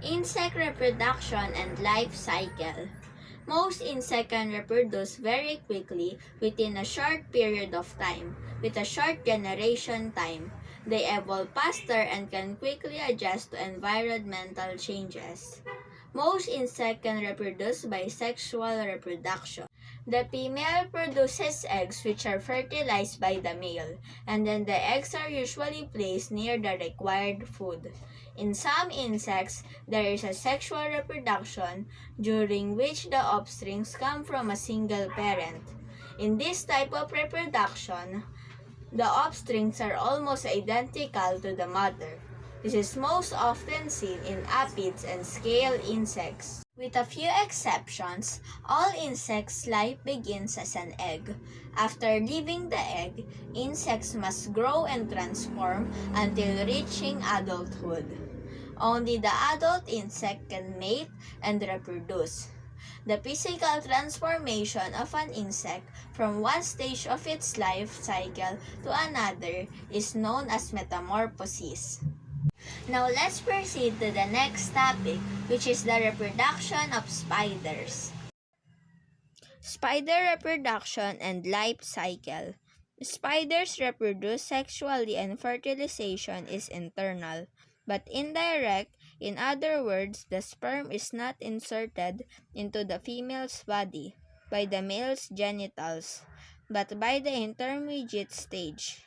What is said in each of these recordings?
Insect reproduction and life cycle. Most insects can reproduce very quickly within a short period of time. With a short generation time, they evolve faster and can quickly adjust to environmental changes. Most insects can reproduce by sexual reproduction. The female produces eggs which are fertilized by the male, and then the eggs are usually placed near the required food. In some insects, there is a sexual reproduction during which the offsprings come from a single parent. In this type of reproduction, the offsprings are almost identical to the mother. This is most often seen in aphids and scale insects. With a few exceptions, all insects' life begins as an egg. After leaving the egg, insects must grow and transform until reaching adulthood. Only the adult insect can mate and reproduce. The physical transformation of an insect from one stage of its life cycle to another is known as metamorphosis. Now let's proceed to the next topic, which is the reproduction of spiders. Spider reproduction and life cycle. Spiders reproduce sexually and fertilization is internal, but indirect. In other words, the sperm is not inserted into the female's body by the male's genitals, but by the intermediate stage.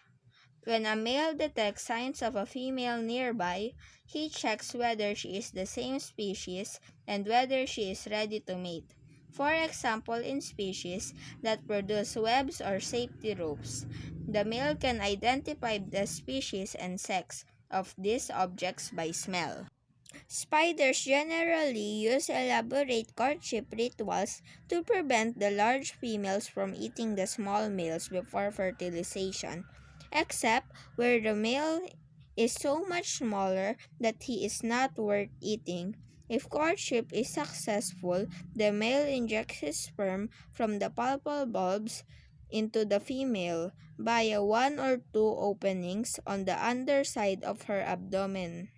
When a male detects signs of a female nearby, he checks whether she is the same species and whether she is ready to mate. For example, in species that produce webs or safety ropes, the male can identify the species and sex of these objects by smell. Spiders generally use elaborate courtship rituals to prevent the large females from eating the small males before fertilization, except where the male is so much smaller that he is not worth eating. If courtship is successful, the male injects his sperm from the pulpal bulbs into the female via one or two openings on the underside of her abdomen.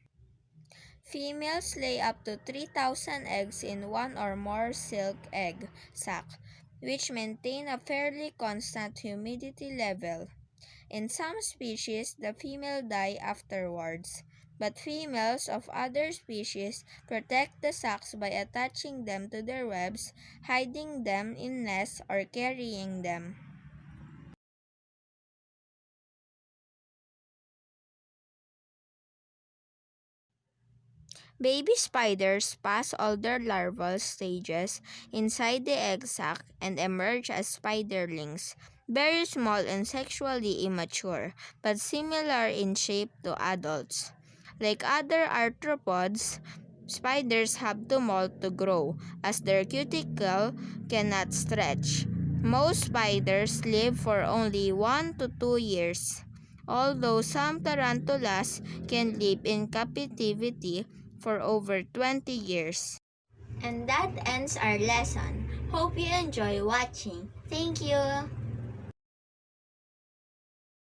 Females lay up to 3,000 eggs in one or more silk egg sac, which maintain a fairly constant humidity level. In some species, the female die afterwards, but females of other species protect the sacs by attaching them to their webs, hiding them in nests, or carrying them. Baby spiders pass all their larval stages inside the egg sac and emerge as spiderlings, very small and sexually immature, but similar in shape to adults. Like other arthropods, spiders have to molt to grow, as their cuticle cannot stretch. Most spiders live for only 1 to 2 years, although some tarantulas can live in captivity for over 20 years. And that ends our lesson. Hope you enjoy watching. Thank you!